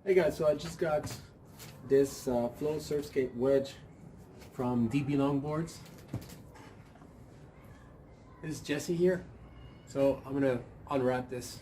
Hey guys, so I just got this Flow Surfskate Wedge from DB Longboards. This is Jesse here. So I'm gonna unwrap this.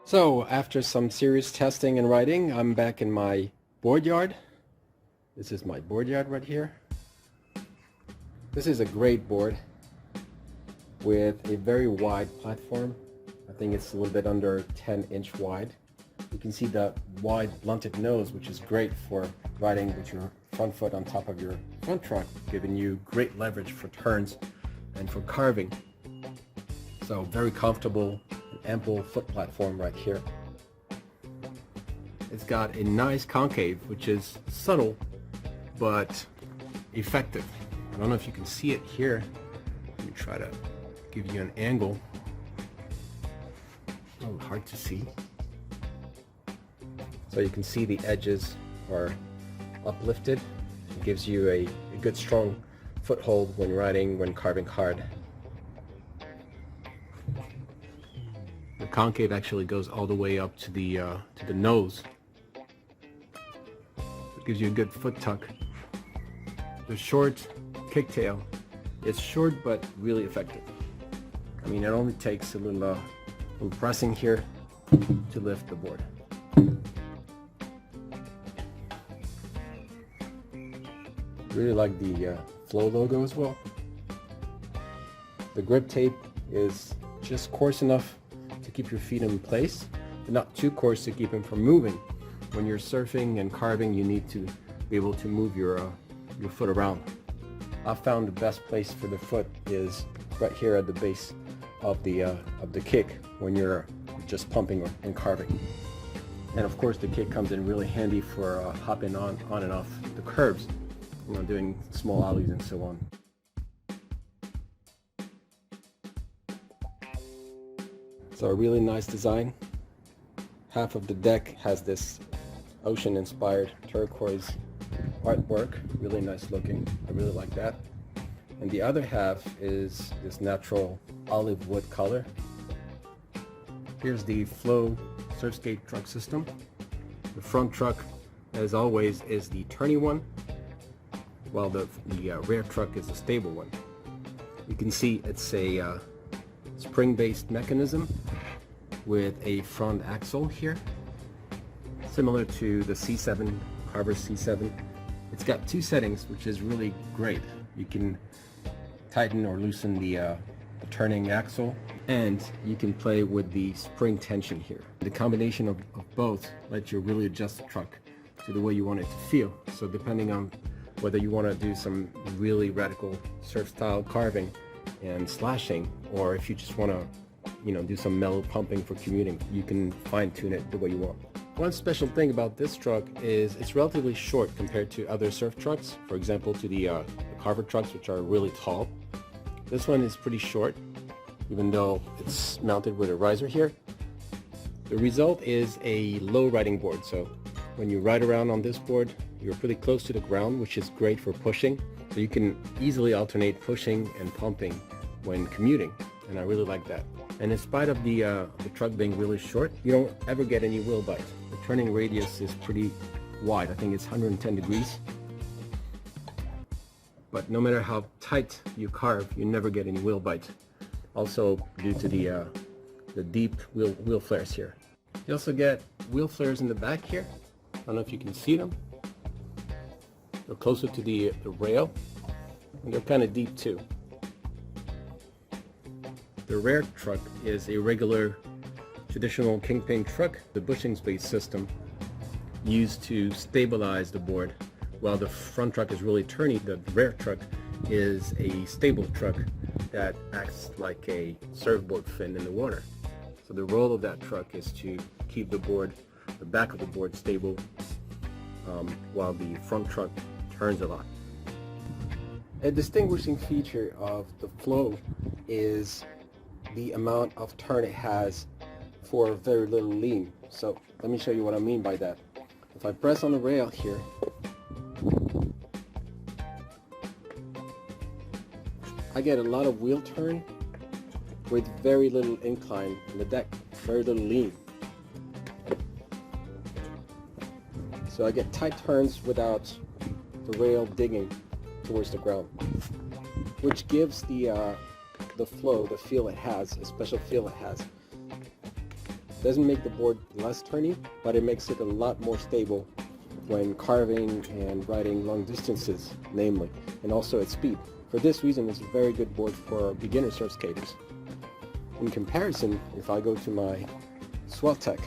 So after some serious testing and riding, I'm back in my board yard. This is my board yard right here. This is a great board with a very wide platform. I think it's a little bit under 10-inch wide. You can see the wide blunted nose, which is great for riding with your front foot on top of your front truck, giving you great leverage for turns and for carving. So very comfortable, ample foot platform right here. It's got a nice concave, which is subtle but effective. I don't know if you can see it here. Let me try to give you an angle. Oh, hard to see. So you can see the edges are uplifted. It gives you a good strong foothold when riding, when carving hard. The concave actually goes all the way up to the nose. It gives you a good foot tuck. The short kicktail is short but really effective. I mean, it only takes a little pressing here to lift the board. Really like the Flow logo as well. The grip tape is just coarse enough to keep your feet in place, but not too coarse to keep them from moving. When you're surfing and carving, you need to be able to move your foot around. I found the best place for the foot is right here at the base of the kick when you're just pumping and carving. And of course, the kick comes in really handy for hopping on and off the curbs, you know, doing small ollies and so on. So a really nice design. Half of the deck has this ocean-inspired turquoise artwork, really nice looking. I really like that. And the other half is this natural olive wood color. Here's the Flow Surfskate truck system. The front truck, as always, is the turny one, while the rear truck is the stable one. You can see it's a spring-based mechanism with a front axle here, similar to the C7, Carver's C7. It's got two settings, which is really great. You can tighten or loosen the turning axle, and you can play with the spring tension here. The combination of both lets you really adjust the truck to the way you want it to feel. So depending on whether you want to do some really radical surf style carving and slashing, or if you just want to, you know, do some mellow pumping for commuting, you can fine tune it the way you want. One special thing about this truck is it's relatively short compared to other surf trucks. For example, to the Carver trucks, which are really tall. This one is pretty short, even though it's mounted with a riser here. The result is a low riding board. So when you ride around on this board, you're pretty close to the ground, which is great for pushing. So you can easily alternate pushing and pumping when commuting, and I really like that. And in spite of the truck being really short, you don't ever get any wheel bite. The turning radius is pretty wide. I think it's 110 degrees. But no matter how tight you carve, you never get any wheel bite. Also due to the deep wheel flares here. You also get wheel flares in the back here. I don't know if you can see them. They're closer to the rail, and they're kind of deep too. The rear truck is a regular traditional kingpin truck, the bushing space system used to stabilize the board, while the front truck is really turny. The rear truck is a stable truck that acts like a surfboard fin in the water. So the role of that truck is to keep the back of the board stable, while the front truck turns a lot. A distinguishing feature of the Flow is the amount of turn it has for very little lean. So let me show you what I mean by that. If I press on the rail here, I get a lot of wheel turn with very little incline in the deck, very little lean. So I get tight turns without the rail digging towards the ground, which gives the Flow the feel it has, a special feel it has. Doesn't make the board less turny, but it makes it a lot more stable when carving and riding long distances, namely, and also at speed. For this reason, it's a very good board for beginner surf skaters. In comparison, if I go to my Swelltech,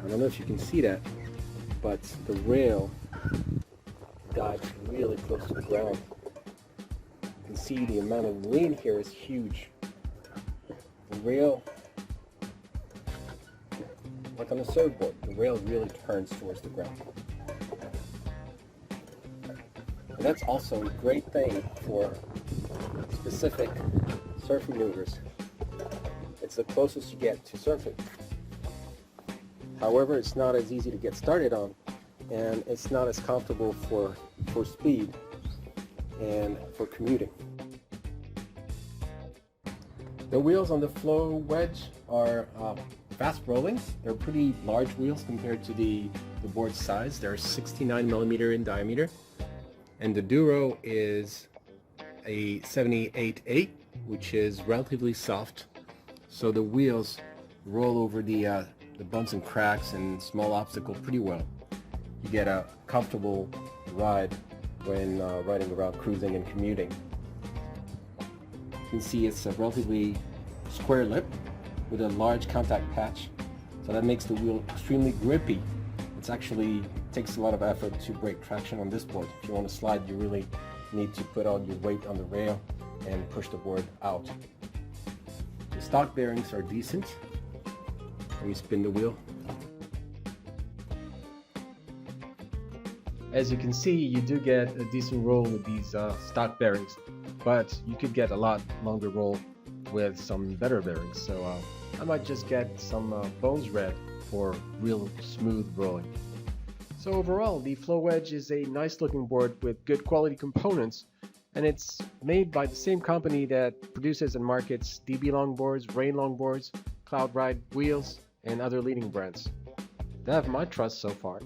I don't know if you can see that, but the rail dives really close to the ground. You can see the amount of lean here is huge. The rail, like on a surfboard, the rail really turns towards the ground. And that's also a great thing for specific surf maneuvers. It's the closest you get to surfing. However, it's not as easy to get started on, and it's not as comfortable for speed and for commuting. The wheels on the Flow Wedge are fast rolling. They're pretty large wheels compared to the board size. They're 69 millimeter in diameter. And the Duro is a 78.8, which is relatively soft. So the wheels roll over the bumps and cracks and small obstacles pretty well. You get a comfortable ride when riding around cruising and commuting. You can see it's a relatively square lip with a large contact patch, so that makes the wheel extremely grippy. It's actually takes a lot of effort to break traction on this board. If you want to slide, you really need to put all your weight on the rail and push the board out. The stock bearings are decent. Let me spin the wheel. As you can see, you do get a decent roll with these stock bearings, but you could get a lot longer roll with some better bearings. So I might just get some Bones Red for real smooth rolling. So overall, the Flow Wedge is a nice looking board with good quality components, and it's made by the same company that produces and markets DB longboards, Rain longboards, Cloud Ride wheels, and other leading brands. They have my trust so far.